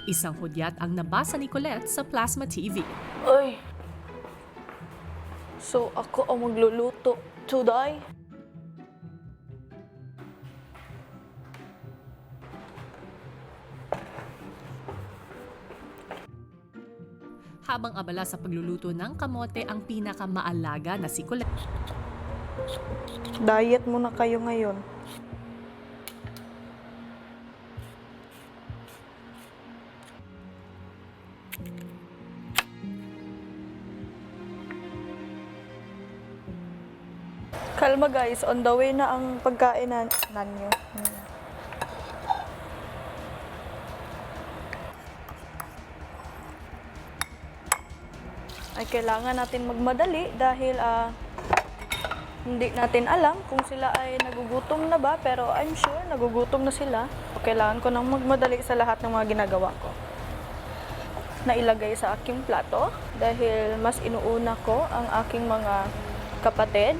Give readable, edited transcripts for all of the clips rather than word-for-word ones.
Isang hudyat ang nabasa ni Colette sa Plasma TV. Ay! So, ako ang magluluto today? Habang abala sa pagluluto ng kamote ang pinakamaalaga na si Colette. Diet muna kayo ngayon. Kalma guys, on the way na ang pagkain nanyo. Ay kailangan natin magmadali dahil hindi natin alam kung sila ay nagugutom na ba, pero I'm sure nagugutom na sila. O kailangan ko nang magmadali sa lahat ng mga ginagawa ko. Nailagay sa aking plato dahil mas inuuna ko ang aking mga kapatid.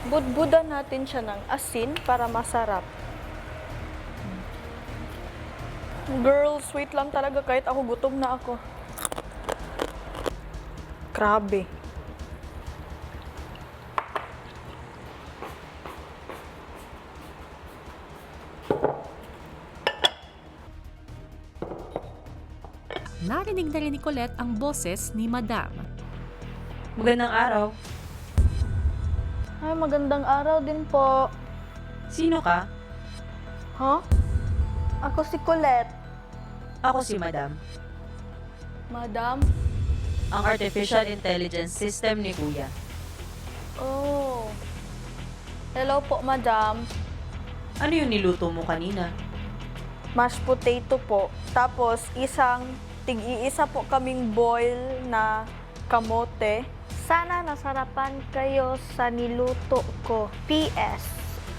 Budbudan natin siya ng asin para masarap. Girls, wait lang talaga kahit ako gutom na ako. Grabe. Narinig na rin ni Colette ang boses ni Madam. Magandang araw. Ay, magandang araw din po. Sino ka? Huh? Ako si Colette. Ako si Madam. Madam? Ang Artificial Intelligence System ni Kuya. Oh. Hello po, Madam. Ano yung niluto mo kanina? Mashed potato po. Tapos, tig-iisa po kaming boil na kamote. Sana nasarapan kayo sa niluto ko. P.S.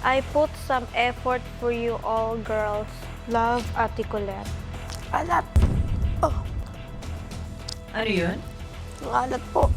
I put some effort for you all girls. Love, Ate Colette. Alat! Ano yun? Ang alat po.